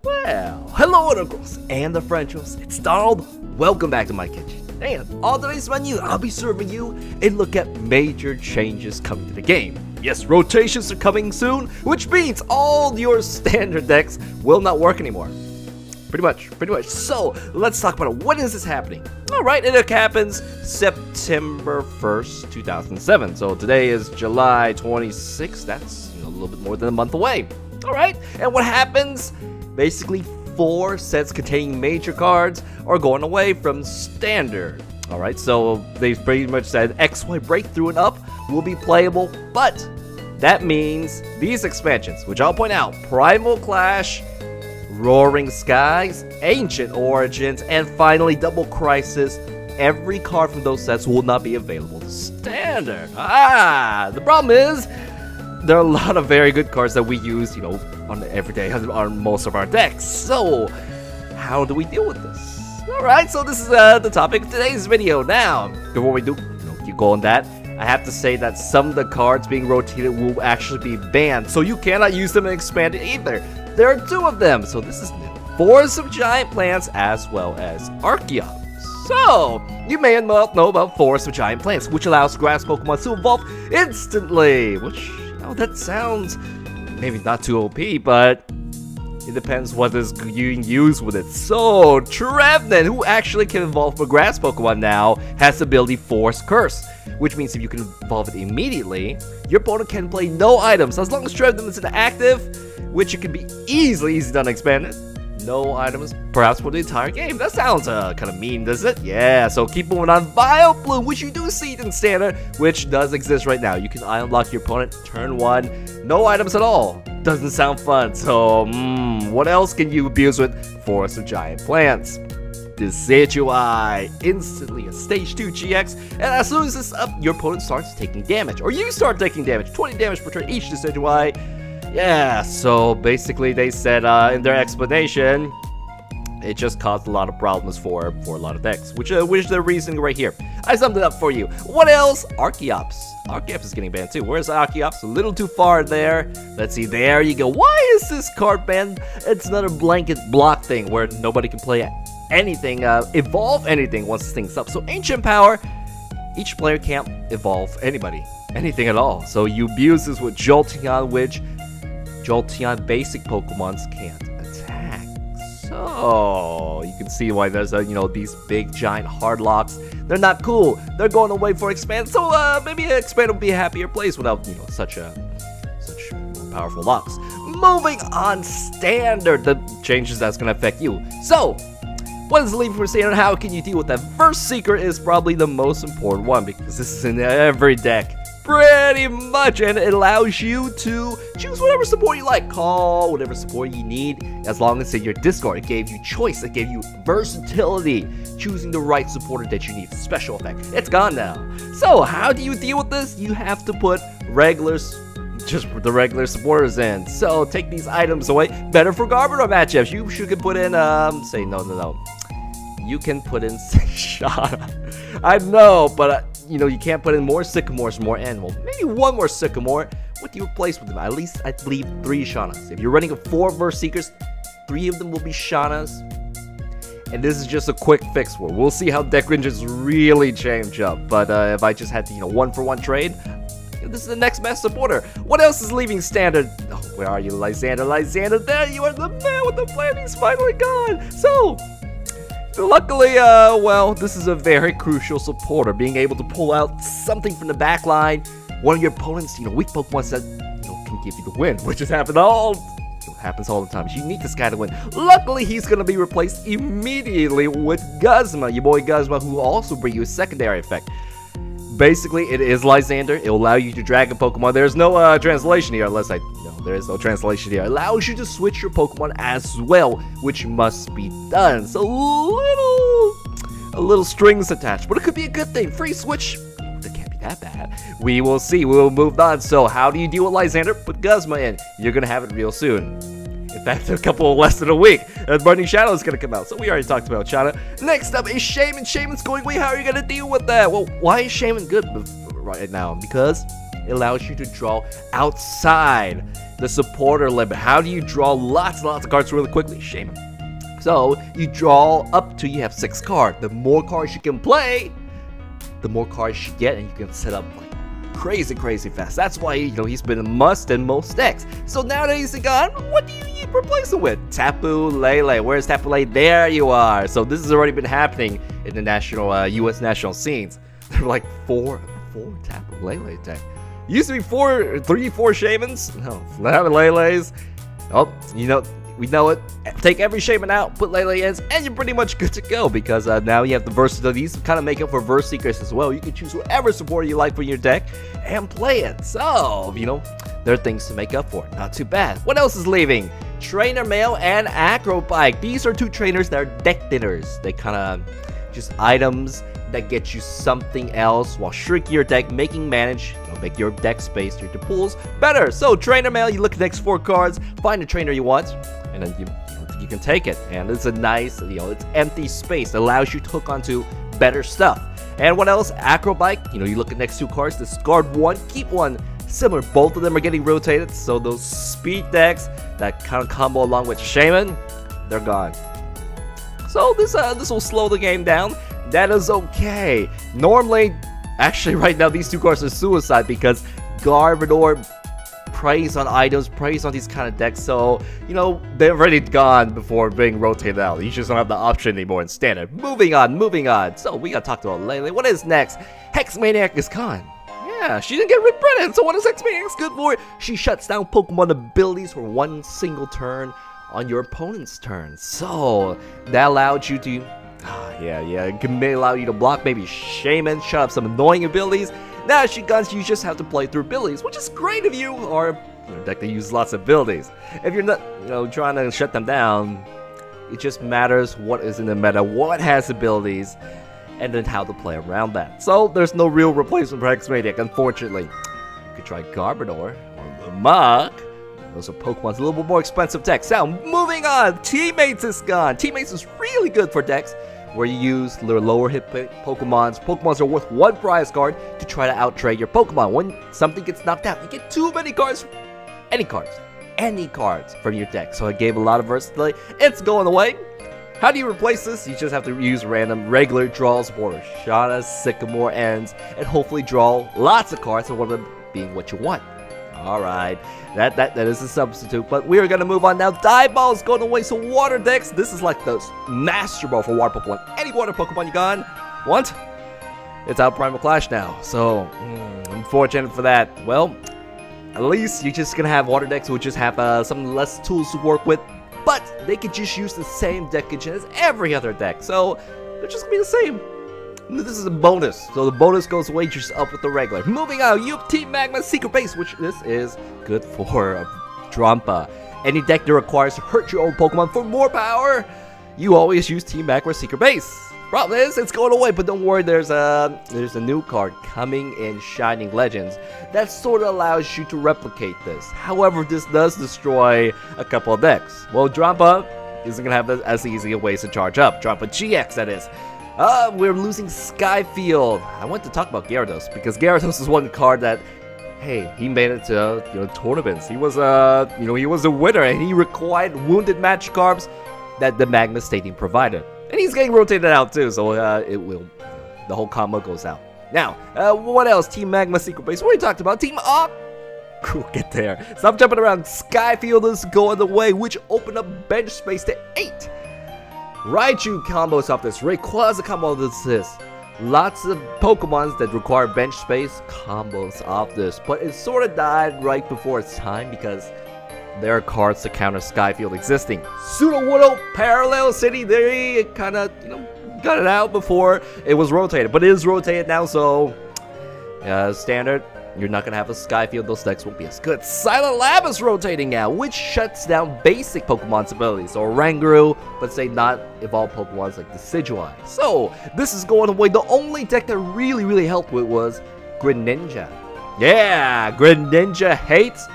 Well, hello girls and the Frenchos, it's Donald. Welcome back to my kitchen. And on today's menu, I'll be serving you a look at major changes coming to the game. Yes, rotations are coming soon, which means all your standard decks will not work anymore. Pretty much. So, let's talk about it. When is this happening? Alright, it happens September 1st, 2007. So today is July 26th. That's a little bit more than a month away. Alright, and what happens? Basically, 4 sets containing major cards are going away from standard. Alright, so they've pretty much said XY Breakthrough and up will be playable, but that means these expansions, which I'll point out, Primal Clash, Roaring Skies, Ancient Origins, and finally Double Crisis, every card from those sets will not be available to standard. The problem is, there are a lot of very good cards that we use, on the everyday on most of our decks. So, how do we deal with this? Alright, so this is the topic of today's video. Now, before we do keep going that, I have to say that some of the cards being rotated will actually be banned, so you cannot use them in expanded either. There are 2 of them, so this is new. Forest of Giant Plants as well as Archeops. So, you may not know about Forest of Giant Plants, which allows grass Pokemon to evolve instantly, which, that sounds maybe not too OP, but it depends what is being used with it. So, Trevenant, who actually can evolve a grass Pokemon now, has the ability Forest Curse, which means if you can evolve it immediately, your opponent can play no items. As long as Trevenant is inactive, which it can be easily done expanded, no items, perhaps for the entire game. That sounds kind of mean, does it? Yeah, so keep moving on. Vileplume, which you do see in standard, which does exist right now. You can unlock your opponent turn 1, no items at all. Doesn't sound fun. So, what else can you abuse with Forest of Giant Plants? Decidueye, instantly a stage 2 GX, and as soon as it's up, your opponent starts taking damage, or you start taking damage, 20 damage per turn each Decidueye. Yeah, so basically they said in their explanation, it just caused a lot of problems for a lot of decks, which is the reason right here. I summed it up for you. What else? Archeops. Archeops is getting banned too. Where's Archeops? A little too far there. Let's see, there you go. Why is this card banned? It's another blanket block thing where nobody can play anything, evolve anything once this thing's up. So Ancient Power, each player can't evolve anything at all. So you abuse this with Jolteon, which Jolteon basic Pokemons can't attack. So you can see why there's these big giant hard locks. They're not cool. They're going away for expand. So maybe expand would be a happier place without such powerful locks. Moving on, standard, the changes that's gonna affect you. So what is leaving for standard? How can you deal with that? First Seeker is probably the most important one because this is in every deck. Pretty much, and it allows you to choose whatever support you like, call whatever support you need, as long as it's in your Discord. It gave you choice, it gave you versatility, choosing the right supporter that you need. Special effect, it's gone now. So how do you deal with this? You have to put just the regular supporters in. So take these items away. Better for Garbodor matchups. You should put in no. You can put in Shana. I know, but you can't put in more Sycamores, more Animal. Maybe 1 more Sycamore. What do you replace with them? At least I believe 3 Shanas. If you're running a 4 verse Seekers, 3 of them will be Shanas. And this is just a quick fix for it. We'll see how deck ranges really change up. But if I just had to 1-for-1 trade, this is the next best supporter. What else is leaving standard? Oh, where are you, Lysander? Lysander, there you are, the man with the plan. He's finally gone. So luckily, well, this is a very crucial supporter, being able to pull out something from the back line. One of your opponent's, weak Pokemon that, can give you the win, which has happened happens all the time. You need this guy to win. Luckily, he's gonna be replaced immediately with Guzma, your boy Guzma, who will also bring you a secondary effect. Basically, it is Lysander. It will allow you to drag a Pokemon. There's no translation here, unless there is no translation here. It allows you to switch your Pokemon as well, which must be done. So a little strings attached, but it could be a good thing. Free switch, that can't be that bad. We will see. We will move on. So how do you deal with Lysander? Put Guzma in. You're gonna have it real soon. In fact, a couple less than a week, Burning Shadow is gonna come out. So we already talked about Shadow. Next up is Shaman. Shaman's going away. How are you gonna deal with that? Well, why is Shaman good right now? Because it allows you to draw outside. the supporter limit. How do you draw lots and lots of cards really quickly? Shaman. So you draw up to you have 6 cards. The more cards you can play, the more cards you get, and you can set up like crazy fast. That's why, you know, he's been a must in most decks. So now that he's gone, what do you replace him with? Tapu Lele. Where's Tapu Lele? There you are. So this has already been happening in the national U.S. national scenes. There were like four Tapu Lele decks. Used to be 4 Shamans. No, Tapu Lele's. Oh, you know, we know it. Take every Shaman out, put Lele in, and you're pretty much good to go, because now you have the versatility to kind of make up for Verse Seekers as well. You can choose whatever supporter you like for your deck and play it. So, you know, there are things to make up for it. Not too bad. What else is leaving? Trainer Mail and Acrobike. These are 2 trainers that are deck thinners. They kind of just items that get you something else while shrinking your deck, make your deck space, your pools better. So Trainer Mail, you look at the next 4 cards, find a trainer you want, and then you can take it. And it's a nice, you know, it's empty space. It allows you to hook onto better stuff. And what else? Acrobike, you know, you look at the next 2 cards, discard 1, keep 1. Similar, both of them are getting rotated, so those speed decks that kind of combo along with Shaman, they're gone. So this will slow the game down. That is okay. Normally, actually right now these 2 cards are suicide, because Garbodor preys on items, preys on these kind of decks, so, you know, they're already gone before being rotated out. You just don't have the option anymore in standard. Moving on. So we gotta talk about Lele. What is next? Hexmaniac is gone. Yeah, she didn't get reprinted, so what is Hexmaniac good for? She shuts down Pokemon abilities for 1 single turn on your opponent's turn. So that allowed you to, it may allow you to block maybe Shaman, shut up some annoying abilities. Now she guns, you just have to play through abilities, which is great if you are a deck that uses lots of abilities. If you're not, you know, trying to shut them down, it just matters what is in the meta, what has abilities, and then how to play around that. So there's no real replacement for Hexmaniac, unfortunately. You could try Garbodor or Mach. Those are Pokemon's a little bit more expensive decks. Now, moving on, Teammates is gone. Teammates is really good for decks where you use lower hit Pokemons. Pokemons are worth 1 prize card to try to outtrade your Pokemon. When something gets knocked out, you get too many cards. Any cards from your deck. So it gave a lot of versatility. It's going away. How do you replace this? You just have to use random regular draws, border Shauna, Sycamore ends, and hopefully draw lots of cards, and one of them being what you want. Alright, that is a substitute, but we are going to move on now. Dive Ball is going away, so water decks, this is like the Master Ball for water Pokemon. Any water Pokemon you want? It's out Primal Clash now, so unfortunate for that. Well, at least you're just going to have water decks which just have some less tools to work with, but they could just use the same deck engine as every other deck, so they're just going to be the same. This is a bonus, so the bonus goes away just up with the regular. Moving on, you have Team Magma Secret Base, which this is good for Drampa. Any deck that requires to hurt your own Pokemon for more power, you always use Team Magma Secret Base. Problem is, it's going away, but don't worry, there's a new card coming in Shining Legends that sort of allows you to replicate this. However, this does destroy a couple of decks. Well, Drampa isn't going to have as easy a ways to charge up. Drampa GX, that is. We're losing Skyfield. I want to talk about Gyarados, because Gyarados is one card that, hey, he made it to tournaments. He was he was a winner, and he required wounded Magikarps that the Magma Stadium provided. And he's getting rotated out too, so the whole combo goes out. Now, what else? Team Magma Secret Base. What we talked about? Team Aqua. We'll get there. Stop jumping around. Skyfield is going away, which opened up bench space to 8. Raichu combos off this. Rayquaza combo this. Lots of Pokemons that require bench space combos off this. But it sort of died right before its time because there are cards to counter Skyfield existing. Sudowoodo, Parallel City, they kind of, got it out before it was rotated. But it is rotated now, so standard. You're not going to have a Skyfield, those decks won't be as good. Silent Lab is rotating now, which shuts down basic Pokemon's abilities, or Oranguru, but say not evolved Pokemons like Decidueye. So, this is going away. The only deck that really helped with was Greninja. Yeah, Greninja hates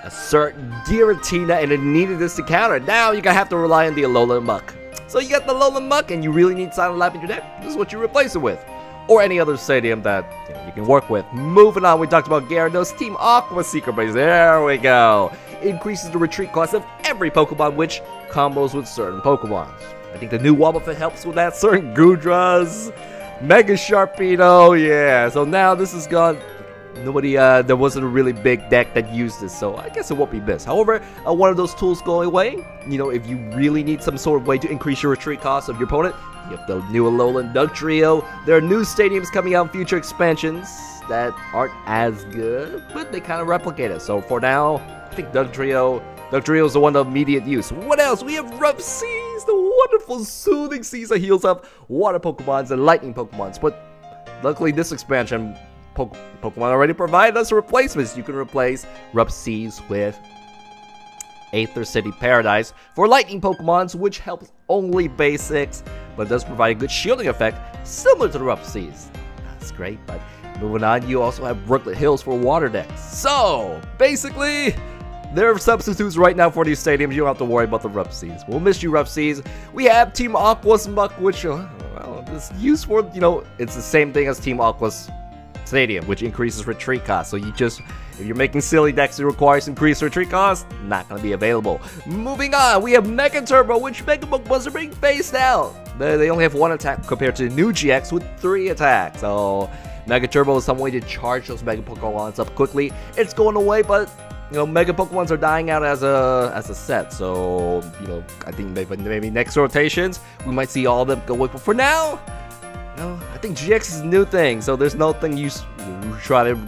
a certain Giratina, and it needed this to counter. Now, you're going to have to rely on the Alolan Muck. So, you got the Alolan Muck, and you really need Silent Lab in your deck. This is what you replace it with. Or any other stadium that you can work with. Moving on, we talked about Gyarados, Team Aqua Secret Base. There we go. increases the retreat cost of every Pokemon, which combos with certain Pokemon. I think the new Wobbuffet helps with that. Certain Goodras, Mega Sharpedo, yeah. So now this is gone. Nobody, there wasn't a really big deck that used this, so I guess it won't be missed. However, one of those tools going away, you know, if you really need some sort of way to increase your retreat cost of your opponent, you have the new Alolan Dugtrio. There are new stadiums coming out in future expansions that aren't as good, but they kind of replicate it. So for now, I think Dugtrio is the one of immediate use. What else? We have Rough Seas, the wonderful soothing seas that heals up water Pokemons and lightning Pokemons. But luckily this expansion, Pokemon already provided us replacements. You can replace Rough Seas with Aether City Paradise for lightning Pokemons, which helps only basics, but does provide a good shielding effect, similar to the Rough Seas. That's great, but moving on, you also have Brooklet Hills for water decks. So, basically, there are substitutes right now for these stadiums. You don't have to worry about the Rough Seas. We'll miss you, Rough Seas. We have Team Aqua's Muck, which, well, is used for, you know, it's the same thing as Team Aqua's Stadium, which increases retreat cost. So you just, if you're making silly decks that requires increased retreat cost, not going to be available. Moving on, we have Mega Turbo, which Mega Pokemon are being phased out. They only have 1 attack compared to the new GX with 3 attacks. So Mega Turbo is some way to charge those Mega Pokemons up quickly. It's going away, but you know, Mega Pokemons are dying out as a set. So you know, I think maybe next rotations we might see all of them go away. But for now, no, I think GX is a new thing, so there's nothing you try to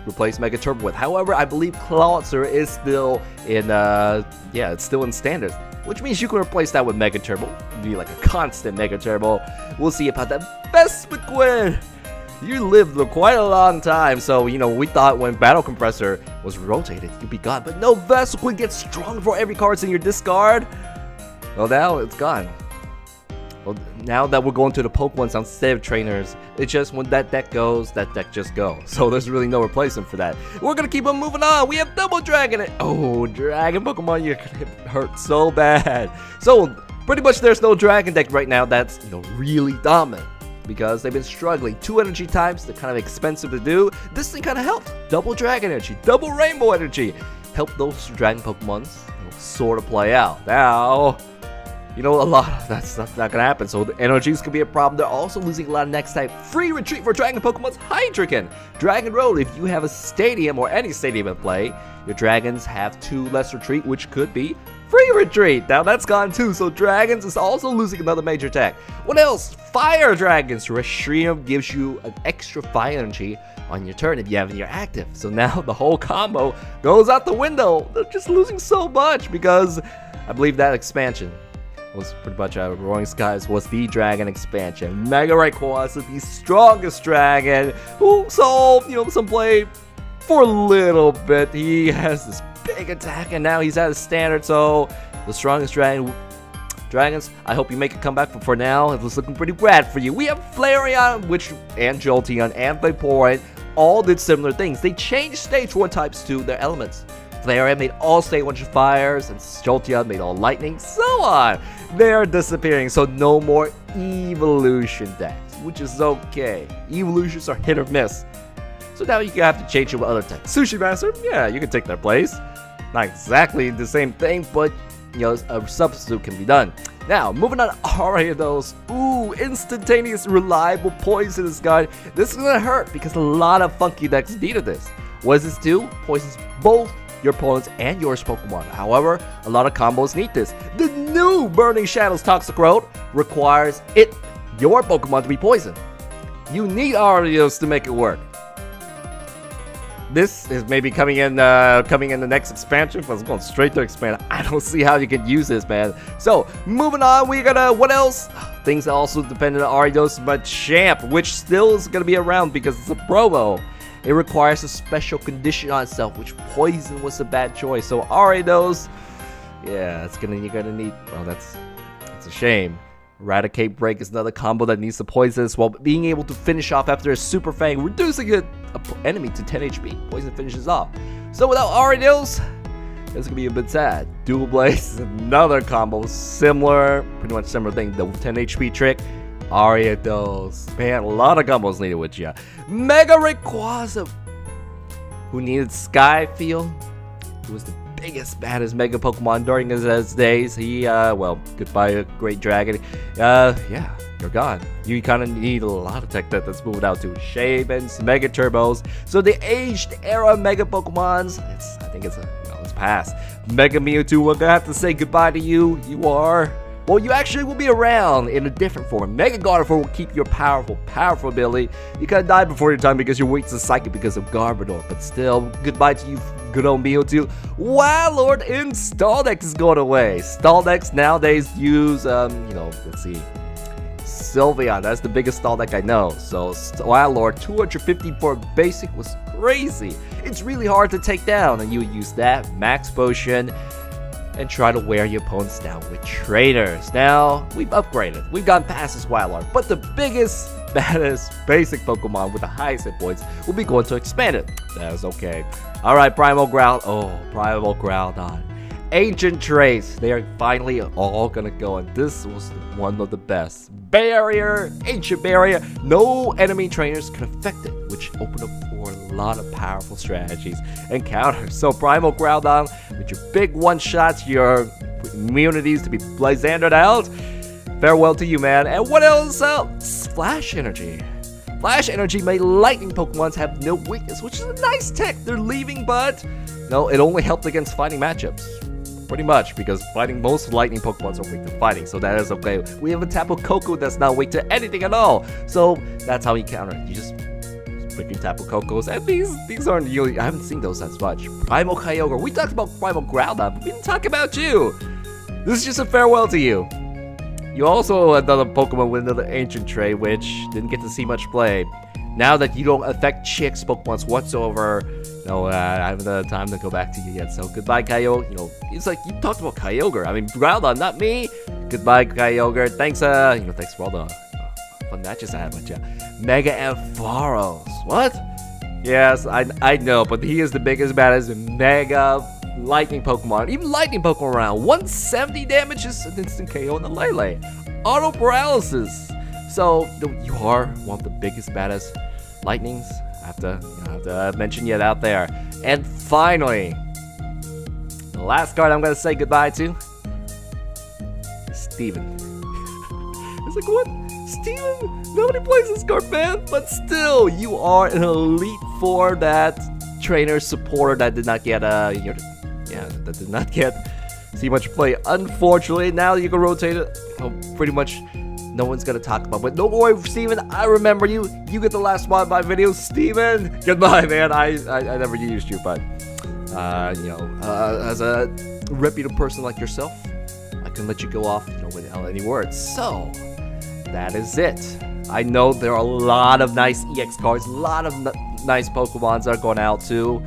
replace Mega Turbo with. However, I believe Clawitzer is still in, yeah, it's still in standard, which means you can replace that with Mega Turbo. It'd be like a constant Mega Turbo. We'll see about that. Vespiquen! You lived for quite a long time, so, you know, we thought when Battle Compressor was rotated, you'd be gone. But no, Vespiquen gets stronger for every card in your discard. Well, now it's gone. Well, now that we're going to the Pokemon instead of trainers, it's just when that deck goes, that deck just goes. So there's really no replacement for that. We're gonna keep on moving on. We have Double Dragon. Oh, Dragon Pokemon, you're gonna get hurt so bad. So pretty much there's no Dragon deck right now that's, you know, really dominant, because they've been struggling. 2 energy types, they're kind of expensive to do. This thing kind of helped. Double Dragon energy, double Rainbow energy. Help those Dragon Pokemons, you know, sort of play out. Now, you know, a lot of that's not gonna happen, so the energies could be a problem. They're also losing a lot of next type. Free retreat for Dragon Pokemon's Hydreigon. Dragon Road, if you have a stadium or any stadium in play, your dragons have 2 less retreat, which could be free retreat. Now that's gone too, so Dragons is also losing another major attack. What else? Fire Dragons. Restream gives you an extra fire energy on your turn if you have it in your active. So now the whole combo goes out the window. They're just losing so much because I believe that expansion was pretty much Roaring Skies was the dragon expansion. Mega Rayquaza is the strongest dragon who saw, you know, some play for a little bit. He has this big attack and now he's at a standard, so the strongest dragons, I hope you make a comeback, but for now it was looking pretty bad for you. We have Flareon, and Jolteon and Vaporeon all did similar things. They changed stage 1 types to their elements. Flareon made all stage 1 fires, and Jolteon made all lightning, so on. They're disappearing, so no more evolution decks, which is okay. Evolutions are hit or miss, so now you have to change it with other types. Sushi Master, yeah, you can take their place. Not exactly the same thing, but you know, a substitute can be done. Now, moving on, Ariados. Ooh, instantaneous, reliable, poisonous guard. This is gonna hurt because a lot of funky decks needed this. What does this do? Poisons both your opponents and yours Pokemon. However, a lot of combos need this. The new Burning Shadows Toxic Road requires your Pokemon to be poisoned. You need Ariados to make it work. This is maybe coming in the next expansion, but it's going straight to expand. I don't see how you can use this, man. So, moving on, we gotta, what else? Things that also depend on Ariados, but Champ, which still is gonna be around because it's a promo. It requires a special condition on itself, which poison was a bad choice. So Ariados, yeah, you're gonna need, well, that's a shame. Eradicate Break is another combo that needs the poison as well, but being able to finish off after a Super Fang, reducing an enemy to 10 HP. Poison finishes off. So without Ariados, it's gonna be a bit sad. Dual Blaze is another combo, pretty much similar thing. The 10 HP trick, Ariados. Man, a lot of combos needed with you. Mega Rayquaza, who needed Sky Field. It was the biggest, baddest Mega Pokemon during his days. He, well, goodbye, Great Dragon. Yeah, you're gone. You kind of need a lot of tech that's moved out to Shavens, Mega Turbos. So the aged era Mega Pokemons, I think it's past. Mega Mewtwo, we're gonna have to say goodbye to you. Well, you actually will be around in a different form. Mega Gardevoir will keep your powerful ability. You kinda died before your time because you're weak to Psychic because of Garbodor. But still, goodbye to you, good old Mewtwo. Wildlord in Staldex is going away. Staldex nowadays use, let's see. Sylveon, that's the biggest Staldex I know. So, Wildlord, 250 for basic was crazy. It's really hard to take down, and you use that, Max Potion, and try to wear your opponents down with trainers. Now, we've upgraded. We've gone past this Wildlord, but the biggest, baddest, basic Pokemon with the highest hit points will be going to expand it. That is okay. Alright, Primal Groudon. Ancient Traits, they are finally all gonna go, and this was one of the best. Barrier, Ancient Barrier, no enemy trainers can affect it, which opened up for a lot of powerful strategies and counters. So Primal Groudon, with your big one-shots, your immunities to be Blazandered out, farewell to you, man. And what else? Flash Energy. Flash Energy made lightning Pokemons have no weakness, which is a nice tech they're leaving, but no, it only helped against fighting matchups. Pretty much, because most lightning Pokemons are weak to fighting, so that is okay. We have a Tapu Koko that's not weak to anything at all, so that's how you counter it. You just freaking Tapu Kokos, and these aren't really, I haven't seen those as much. Primal Kyogre, we talked about Primal Groudon, but we didn't talk about you. This is just a farewell to you. You also another Pokemon with another Ancient Trait, which didn't get to see much play. Now that you don't affect Chicks Pokemons whatsoever, no, I haven't had time to go back to you yet. So goodbye, Kyogre. It's like you talked about Kyogre. I mean, Groudon, not me. Goodbye, Kyogre. Thanks, thanks for all the fun matches I had with you. Mega Ampharos. What? Yes, I know, but he is the biggest, baddest Mega Lightning Pokemon. Even Lightning Pokemon around. 170 damage is an instant KO on the Lele. Auto Paralysis. So you are one of the biggest, baddest Lightnings. I have to mention it out there. And finally, the last card I'm gonna say goodbye to is Steven. It's like, what? Steven? Nobody plays this card, man. But still, you are an Elite Four that trainer supporter that did not get that did not get see much play. Unfortunately, now you can rotate it. Pretty much. No one's gonna talk about, but don't worry, Steven, I remember you. You get the last one of my videos, Steven. Goodbye, man. I never used you, but as a reputable person like yourself, I can let you go off, without any words. So that is it. I know there are a lot of nice EX cards, a lot of nice Pokemons that are going out too.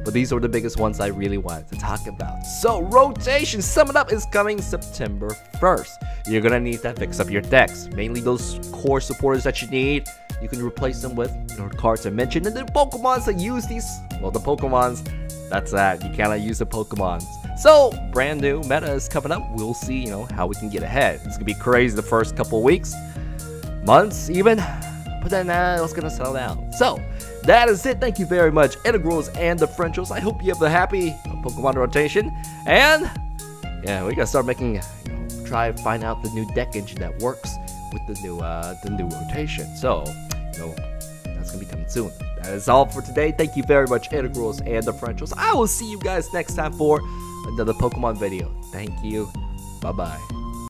But these are the biggest ones I really wanted to talk about. So, rotation, sum it up, is coming September 1st. You're gonna need to fix up your decks. Mainly those core supporters that you need. You can replace them with your cards I mentioned. And the Pokemons that use these, well, the Pokemons, that's that. You cannot use the Pokemons. So, brand new meta is coming up. We'll see, how we can get ahead. It's gonna be crazy the first couple weeks, months even. But then it's gonna settle down. So, that is it. Thank you very much, Integrals and the Frenchos. I hope you have a happy Pokemon rotation. And yeah, we gotta start making, try to find out the new deck engine that works with the new rotation. So, that's gonna be coming soon. That is all for today. Thank you very much, Integrals and the Frenchos. I will see you guys next time for another Pokemon video. Thank you. Bye bye.